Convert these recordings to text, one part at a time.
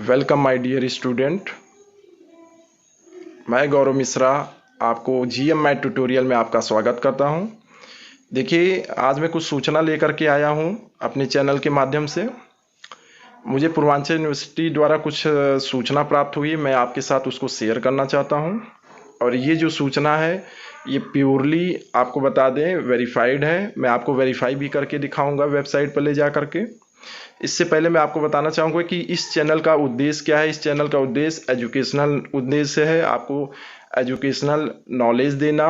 Welcome my dear student. मैं गौरव मिश्रा आपको GM math tutorial में आपका स्वागत करता हूं। देखिए, आज मैं कुछ सूचना लेकर के आया हूं अपने चैनल के माध्यम से। मुझे पूर्वांचल यूनिवर्सिटी द्वारा कुछ सूचना प्राप्त हुई, मैं आपके साथ उसको शेयर करना चाहता हूं। और ये जो सूचना है ये प्योरली आपको बता दें वेरीफाइड है। मैं आपको वेरीफाई भी करके दिखाऊंगा वेबसाइट पर ले जा करके। इससे पहले मैं आपको बताना चाहूँगा कि इस चैनल का उद्देश्य क्या है। इस चैनल का उद्देश्य एजुकेशनल उद्देश्य है, आपको एजुकेशनल नॉलेज देना।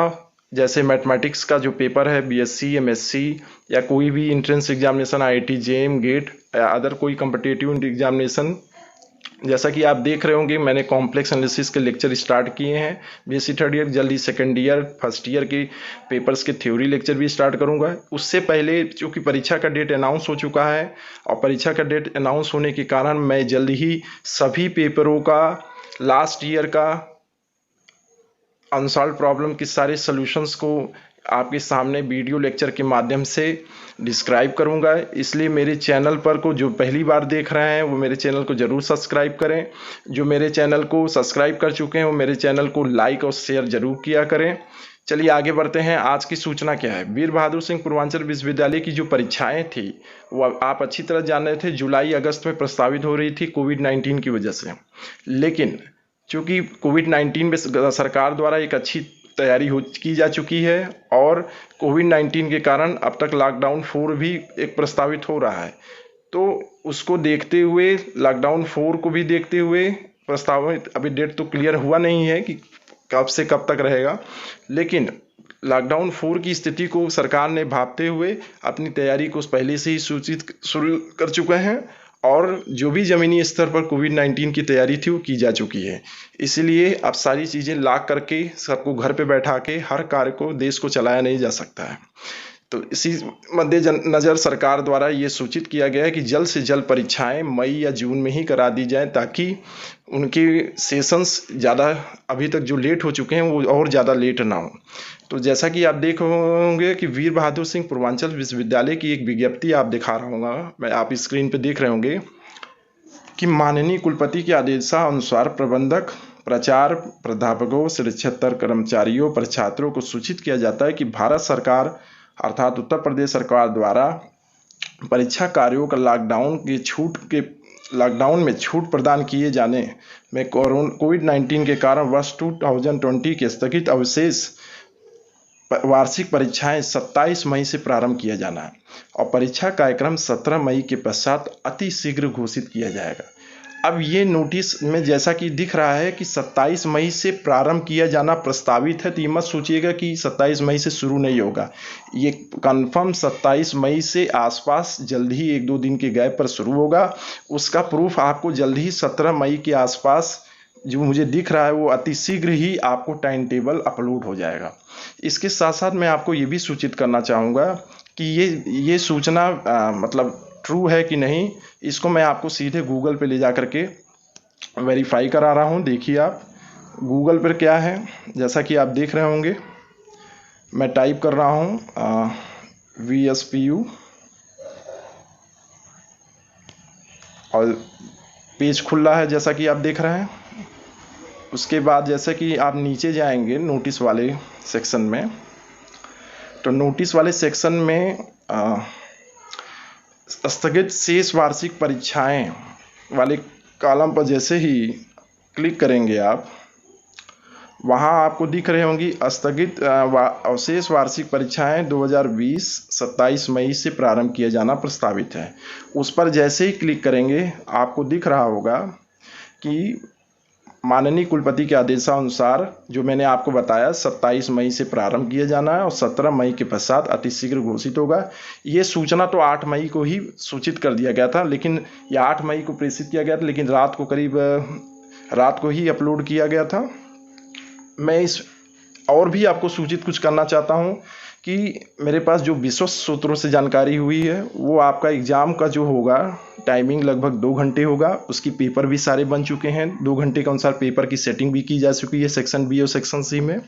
जैसे मैथमेटिक्स का जो पेपर है बीएससी, एमएससी या कोई भी entrance examination, IIT, JEE, GATE या अदर कोई कम्पिटिटिव एग्जामिनेशन, जैसा कि आप देख रहे होंगे मैंने कॉम्प्लेक्स एनालिसिस के लेक्चर स्टार्ट किए हैं। बीएससी थर्ड ईयर, जल्दी सेकंड ईयर, फर्स्ट ईयर के पेपर्स के थ्योरी लेक्चर भी स्टार्ट करूंगा। उससे पहले चूंकि परीक्षा का डेट अनाउंस हो चुका है और परीक्षा का डेट अनाउंस होने के कारण मैं जल्द ही सभी पेपरों का लास्ट ईयर का अनसॉल्व प्रॉब्लम के सारे सॉल्यूशंस को आपके सामने वीडियो लेक्चर के माध्यम से डिस्क्राइब करूंगा। इसलिए मेरे चैनल पर को जो पहली बार देख रहे हैं वो मेरे चैनल को ज़रूर सब्सक्राइब करें। जो मेरे चैनल को सब्सक्राइब कर चुके हैं वो मेरे चैनल को लाइक और शेयर जरूर किया करें। चलिए आगे बढ़ते हैं। आज की सूचना क्या है। वीर बहादुर सिंह पूर्वांचल विश्वविद्यालय की जो परीक्षाएं थी वो आप अच्छी तरह जान रहे थे, जुलाई अगस्त में प्रस्तावित हो रही थी कोविड-19 की वजह से। लेकिन चूंकि कोविड-19 में सरकार द्वारा एक अच्छी तैयारी की जा चुकी है और कोविड-19 के कारण अब तक लॉकडाउन 4 भी एक प्रस्तावित हो रहा है, तो उसको देखते हुए, लॉकडाउन 4 को भी देखते हुए प्रस्तावित, अभी डेट तो क्लियर हुआ नहीं है कि कब से कब तक रहेगा, लेकिन लॉकडाउन 4 की स्थिति को सरकार ने भांपते हुए अपनी तैयारी को पहले से ही सूचित शुरू कर चुके हैं और जो भी ज़मीनी स्तर पर कोविड-19 की तैयारी थी वो की जा चुकी है। इसलिए अब सारी चीज़ें लाग करके सबको घर पे बैठा के हर कार्य को, देश को चलाया नहीं जा सकता है। तो इसी मद्देनज़र सरकार द्वारा ये सूचित किया गया है कि जल्द से जल्द परीक्षाएं मई या जून में ही करा दी जाएं, ताकि उनके सेशंस ज़्यादा अभी तक जो लेट हो चुके हैं वो और ज़्यादा लेट ना हो। तो जैसा कि आप देख होंगे कि वीर बहादुर सिंह पूर्वांचल विश्वविद्यालय की एक विज्ञप्ति आप दिखा रहा हूँ मैं, आप स्क्रीन पर देख रहे होंगे कि माननीय कुलपति के आदेशानुसार प्रबंधक, प्राचार्य, प्राध्यापकों, शिक्षेत्तर कर्मचारियों पर छात्रों को सूचित किया जाता है कि भारत सरकार अर्थात उत्तर प्रदेश सरकार द्वारा परीक्षा कार्यों का लॉकडाउन में छूट प्रदान किए जाने में कोविड-19 के कारण वर्ष 2020 के स्थगित अवशेष वार्षिक परीक्षाएं 27 मई से प्रारंभ किया जाना है और परीक्षा कार्यक्रम 17 मई के पश्चात अति शीघ्र घोषित किया जाएगा। अब ये नोटिस में जैसा कि दिख रहा है कि 27 मई से प्रारंभ किया जाना प्रस्तावित है, तो ये मत सोचिएगा कि 27 मई से शुरू नहीं होगा। ये कंफर्म 27 मई से आसपास जल्द ही 1-2 दिन के गैप पर शुरू होगा। उसका प्रूफ आपको जल्द ही 17 मई के आसपास जो मुझे दिख रहा है वो अति शीघ्र ही आपको टाइम टेबल अपलोड हो जाएगा। इसके साथ साथ मैं आपको ये भी सूचित करना चाहूँगा कि ये सूचना मतलब ट्रू है कि नहीं, इसको मैं आपको सीधे गूगल पे ले जा करके वेरीफाई करा रहा हूँ। देखिए आप गूगल पर क्या है, जैसा कि आप देख रहे होंगे मैं टाइप कर रहा हूँ VSPU और पेज खुल रहा है जैसा कि आप देख रहे हैं। उसके बाद जैसे कि आप नीचे जाएंगे नोटिस वाले सेक्शन में, तो नोटिस वाले सेक्शन में स्थगित शेष वार्षिक परीक्षाएं वाले कॉलम पर जैसे ही क्लिक करेंगे आप, वहां आपको दिख रहे होंगी स्थगित अवशेष वार्षिक परीक्षाएं 2020 27 मई से प्रारंभ किया जाना प्रस्तावित है। उस पर जैसे ही क्लिक करेंगे आपको दिख रहा होगा कि माननीय कुलपति के आदेशानुसार जो मैंने आपको बताया 27 मई से प्रारंभ किया जाना है और 17 मई के पश्चात अतिशीघ्र घोषित होगा। ये सूचना तो 8 मई को ही सूचित कर दिया गया था, लेकिन यह 8 मई को प्रेषित किया गया था, लेकिन रात को ही अपलोड किया गया था। मैं इस और भी आपको सूचित कुछ करना चाहता हूँ कि मेरे पास जो विश्वस्त सूत्रों से जानकारी हुई है वो आपका एग्ज़ाम का जो होगा टाइमिंग लगभग 2 घंटे होगा। उसकी पेपर भी सारे बन चुके हैं, 2 घंटे के अनुसार पेपर की सेटिंग भी की जा चुकी है सेक्शन बी और सेक्शन सी में।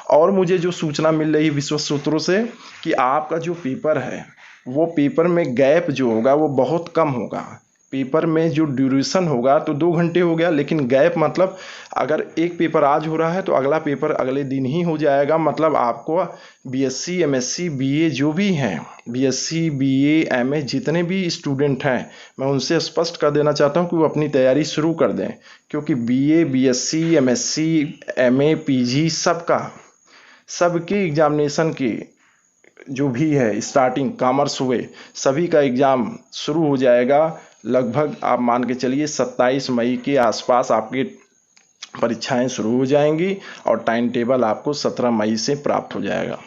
और मुझे जो सूचना मिल रही है विश्वस्त सूत्रों से कि आपका जो पेपर है वो पेपर में गैप जो होगा वो बहुत कम होगा। पेपर में जो ड्यूरेशन होगा तो 2 घंटे हो गया, लेकिन गैप मतलब अगर एक पेपर आज हो रहा है तो अगला पेपर अगले दिन ही हो जाएगा। मतलब आपको बीएससी, एमएससी, बीए जो भी हैं, बीएससी, बीए, एमए जितने भी स्टूडेंट हैं, मैं उनसे स्पष्ट कर देना चाहता हूं कि वो अपनी तैयारी शुरू कर दें, क्योंकि BA, BSc, MSc, MA, PG सबकी एग्जामिनेशन की जो भी है स्टार्टिंग कॉमर्स हुए सभी का एग्ज़ाम शुरू हो जाएगा। लगभग आप मान के चलिए 27 मई के आसपास आपकी परीक्षाएं शुरू हो जाएंगी और टाइम टेबल आपको 17 मई से प्राप्त हो जाएगा।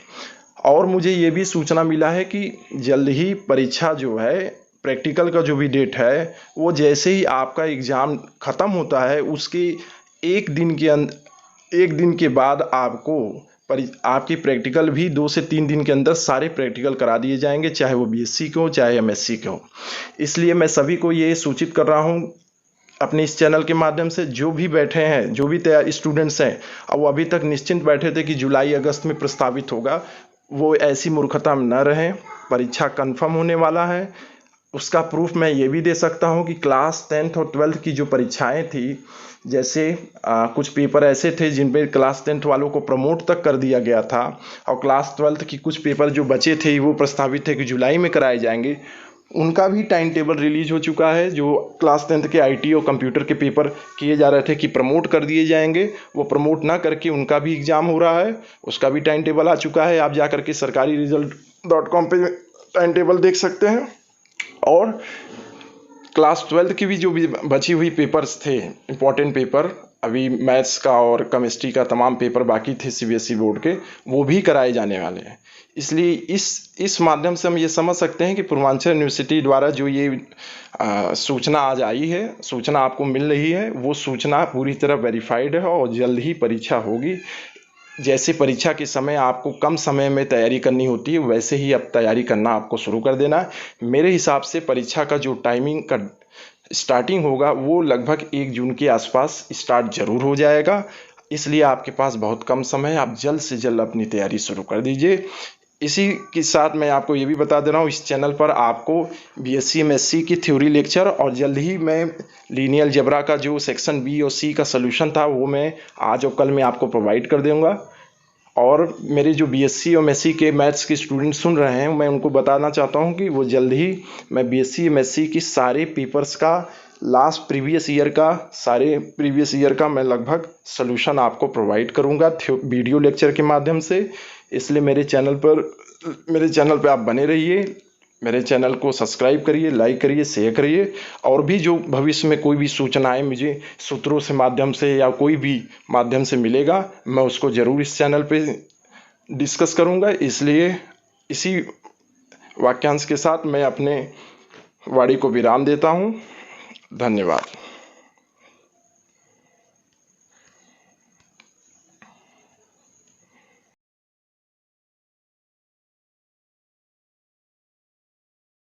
और मुझे ये भी सूचना मिला है कि जल्द ही परीक्षा जो है प्रैक्टिकल का जो भी डेट है वो जैसे ही आपका एग्ज़ाम ख़त्म होता है उसके एक दिन के बाद आपकी प्रैक्टिकल भी 2 से 3 दिन के अंदर सारे प्रैक्टिकल करा दिए जाएंगे, चाहे वो बीएससी के हो चाहे एमएससी के हो। इसलिए मैं सभी को ये सूचित कर रहा हूँ अपने इस चैनल के माध्यम से, जो भी बैठे हैं, जो भी तैयार स्टूडेंट्स हैं और वो अभी तक निश्चिंत बैठे थे कि जुलाई अगस्त में प्रस्तावित होगा, वो ऐसी मूर्खता में न रहें। परीक्षा कन्फर्म होने वाला है। उसका प्रूफ मैं ये भी दे सकता हूँ कि क्लास 10th और 12th की जो परीक्षाएं थी, जैसे कुछ पेपर ऐसे थे जिन पे क्लास 10th वालों को प्रमोट तक कर दिया गया था और क्लास 12th की कुछ पेपर जो बचे थे वो प्रस्तावित थे कि जुलाई में कराए जाएंगे। उनका भी टाइम टेबल रिलीज हो चुका है। जो क्लास 10th के आईटी और कंप्यूटर के पेपर किए जा रहे थे कि प्रमोट कर दिए जाएंगे, वो प्रमोट ना करके उनका भी एग्ज़ाम हो रहा है, उसका भी टाइम टेबल आ चुका है। आप जा करके sarkariresult.com पे टाइम टेबल देख सकते हैं। और क्लास 12th की भी जो भी बची हुई पेपर्स थे, इम्पॉर्टेंट पेपर, अभी मैथ्स का और केमिस्ट्री का तमाम पेपर बाकी थे सीबीएसई बोर्ड के, वो भी कराए जाने वाले हैं। इसलिए इस माध्यम से हम ये समझ सकते हैं कि पूर्वांचल यूनिवर्सिटी द्वारा जो ये सूचना आज आई है, सूचना आपको मिल रही है, वो सूचना पूरी तरह वेरीफाइड है और जल्द ही परीक्षा होगी। जैसे परीक्षा के समय आपको कम समय में तैयारी करनी होती है, वैसे ही अब तैयारी करना आपको शुरू कर देना है। मेरे हिसाब से परीक्षा का जो टाइमिंग का स्टार्टिंग होगा वो लगभग 1 जून के आसपास स्टार्ट जरूर हो जाएगा। इसलिए आपके पास बहुत कम समय है, आप जल्द से जल्द अपनी तैयारी शुरू कर दीजिए। इसी के साथ मैं आपको ये भी बता दे रहा हूँ, इस चैनल पर आपको बीएससी एमएससी की थ्योरी लेक्चर और जल्द ही मैं लीनियर अलजेब्रा का जो सेक्शन बी और सी का सलूशन था वो मैं आज और कल में आपको प्रोवाइड कर दूँगा। और मेरे जो बीएससी और एमएससी के मैथ्स के स्टूडेंट सुन रहे हैं, मैं उनको बताना चाहता हूं कि वो जल्द ही मैं बीएससी एमएससी की सारे पेपर्स का प्रीवियस ईयर का मैं लगभग सलूशन आपको प्रोवाइड करूंगा वीडियो लेक्चर के माध्यम से। इसलिए मेरे चैनल पे आप बने रहिए। मेरे चैनल को सब्सक्राइब करिए, लाइक करिए, शेयर करिए। और भी जो भविष्य में कोई भी सूचनाएं मुझे सूत्रों से माध्यम से या कोई भी माध्यम से मिलेगा, मैं उसको ज़रूर इस चैनल पे डिस्कस करूंगा। इसलिए इसी वाक्यांश के साथ मैं अपने वाणी को विराम देता हूं। धन्यवाद।